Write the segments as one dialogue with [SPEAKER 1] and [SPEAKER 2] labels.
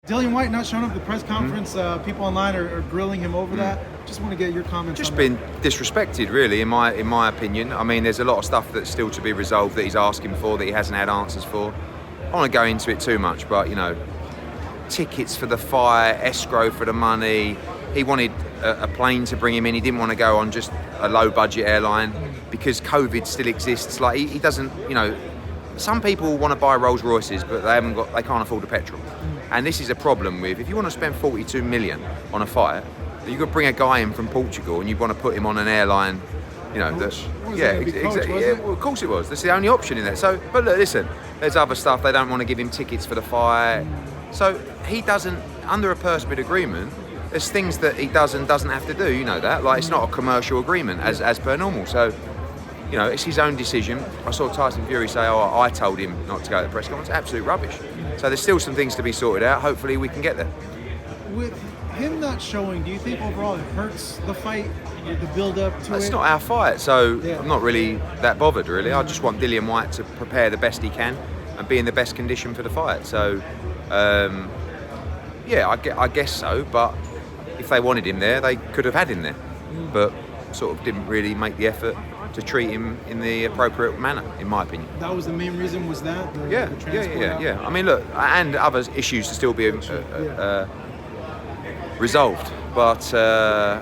[SPEAKER 1] Dillian Whyte not showing up at the press conference. People online are grilling him over that. Just want to get your comments.
[SPEAKER 2] Just
[SPEAKER 1] on
[SPEAKER 2] been
[SPEAKER 1] that.
[SPEAKER 2] disrespected, really, in my opinion. I mean, there's a lot of stuff that's still to be resolved that he's asking for that he hasn't had answers for. I don't want to go into it too much, but tickets for the fight, escrow for the money. He wanted a plane to bring him in. He didn't want to go on just a low-budget airline because COVID still exists. Like he doesn't, Some people want to buy Rolls Royces, but they can't afford the petrol. And this is a problem with, if you want to spend 42 million on a fight, you could bring a guy in from Portugal and you want to put him on an airline,
[SPEAKER 1] exactly.
[SPEAKER 2] Yeah, well, of course it was. That's the only option in there. So, but look, listen, there's other stuff. They don't want to give him tickets for the fight. So he doesn't, under a purse bid agreement, there's things that he does and doesn't have to do. You know that. Like, it's not a commercial agreement as per normal. So, it's his own decision. I saw Tyson Fury say, I told him not to go to the press conference. Absolute rubbish. So there's still some things to be sorted out. Hopefully we can get there.
[SPEAKER 1] With him not showing, do you think overall it hurts the fight, the build-up to it?
[SPEAKER 2] It's not our fight, so I'm not really that bothered, really. I just want Dillian Whyte to prepare the best he can and be in the best condition for the fight. So, I guess so. But if they wanted him there, they could have had him there. But sort of didn't really make the effort to treat him in the appropriate manner, in my opinion.
[SPEAKER 1] That was the main reason, was that? The
[SPEAKER 2] Yeah. I mean, look, and other issues to still be resolved. But, I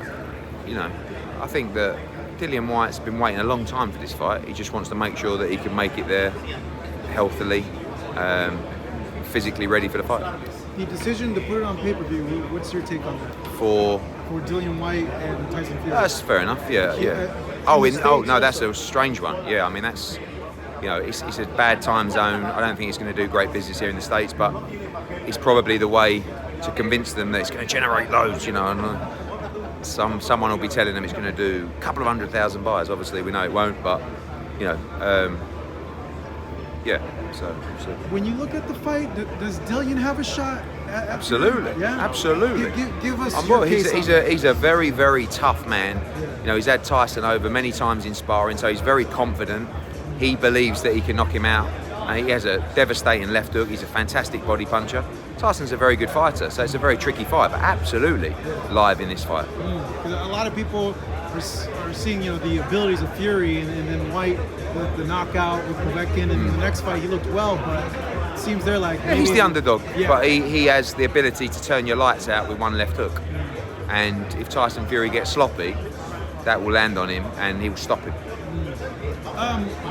[SPEAKER 2] think that Dillian Whyte's been waiting a long time for this fight. He just wants to make sure that he can make it there healthily, physically ready for the fight.
[SPEAKER 1] The decision to put it on pay-per-view, what's your take on that?
[SPEAKER 2] For
[SPEAKER 1] Dillian Whyte and Tyson Fury?
[SPEAKER 2] That's fair enough, yeah. No, that's a strange one. Yeah, I mean, that's, it's a bad time zone. I don't think it's going to do great business here in the States, but it's probably the way to convince them that it's going to generate loads, and someone will be telling them it's going to do a couple of 100,000 buyers. Obviously, we know it won't, but, So.
[SPEAKER 1] When you look at the fight, does Dillian have a shot?
[SPEAKER 2] Absolutely.
[SPEAKER 1] Yeah.
[SPEAKER 2] Absolutely.
[SPEAKER 1] Give us.
[SPEAKER 2] He's a very, very tough man. Yeah. He's had Tyson over many times in sparring, so he's very confident. He believes that he can knock him out. He has a devastating left hook. He's a fantastic body puncher. Tyson's a very good fighter, so it's a very tricky fight, but absolutely live in this fight.
[SPEAKER 1] A lot of people are seeing, the abilities of Fury, and then Whyte, the knockout with Povetkin, and the next fight he looked well, but it seems they're like...
[SPEAKER 2] he's the underdog, but he has the ability to turn your lights out with one left hook. And if Tyson Fury gets sloppy, that will land on him and he will stop him.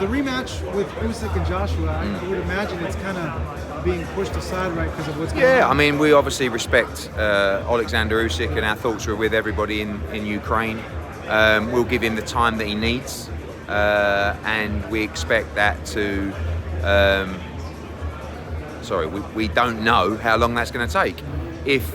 [SPEAKER 1] The rematch with Usyk and Joshua, I would imagine it's kind of being pushed aside, right, because of what's going on.
[SPEAKER 2] Yeah, I mean, we obviously respect Alexander Usyk, and our thoughts are with everybody in Ukraine. We'll give him the time that he needs, and we expect that to... we don't know how long that's going to take. If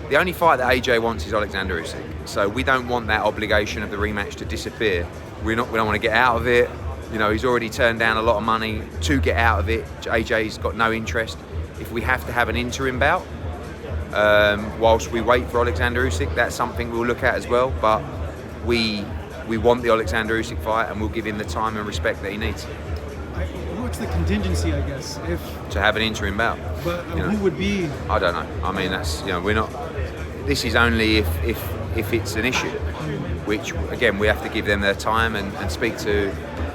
[SPEAKER 2] the only fight that AJ wants is Alexander Usyk, so we don't want that obligation of the rematch to disappear. We don't want to get out of it. He's already turned down a lot of money to get out of it. AJ's got no interest. If we have to have an interim bout whilst we wait for Alexander Usyk, that's something we'll look at as well. But we want the Alexander Usyk fight, and we'll give him the time and respect that he needs.
[SPEAKER 1] What's the contingency, I guess,
[SPEAKER 2] to have an interim bout?
[SPEAKER 1] But who would be?
[SPEAKER 2] I don't know. I mean, that's we're not. This is only if it's an issue, which again we have to give them their time and speak to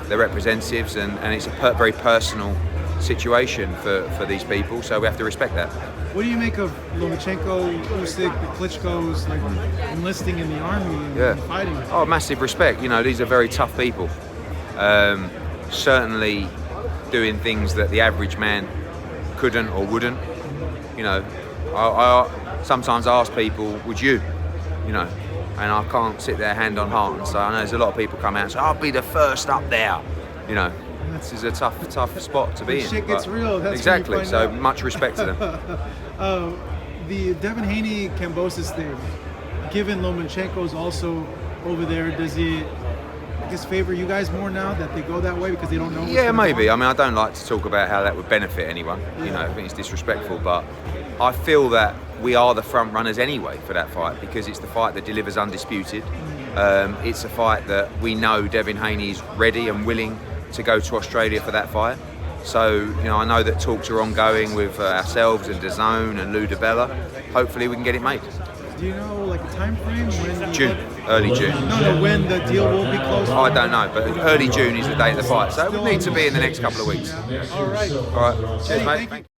[SPEAKER 2] their representatives, and it's a very personal situation for these people, so we have to respect that.
[SPEAKER 1] What do you make of Lomachenko, Usyk, the Klitschko's enlisting in the army and fighting?
[SPEAKER 2] Oh, massive respect. These are very tough people. Certainly doing things that the average man couldn't or wouldn't. I sometimes ask people, would you? And I can't sit there hand on heart and say, I know there's a lot of people come out and say, I'll be the first up there. This is a tough spot to be in.
[SPEAKER 1] Shit gets real. That's
[SPEAKER 2] exactly. So much respect to them.
[SPEAKER 1] The Devin Haney-Kambosos thing, given Lomachenko's also over there, does it, favor you guys more now that they go that way because they don't know?
[SPEAKER 2] Yeah, maybe. I mean, I don't like to talk about how that would benefit anyone. I think it's disrespectful, but I feel that we are the front runners anyway for that fight because it's the fight that delivers undisputed. It's a fight that we know Devin Haney is ready and willing to go to Australia for that fight. So, you know, I know that talks are ongoing with ourselves and DAZN and Lou DiBella. Hopefully we can get it made.
[SPEAKER 1] Do you know like a time frame when?
[SPEAKER 2] June, early June.
[SPEAKER 1] No, when the deal will be closed.
[SPEAKER 2] I don't know, but early June is the date of the fight. So it would need to be in the next couple of weeks.
[SPEAKER 1] All right.
[SPEAKER 2] All right. Cheers, mate.
[SPEAKER 1] Thank you.
[SPEAKER 2] Thank you.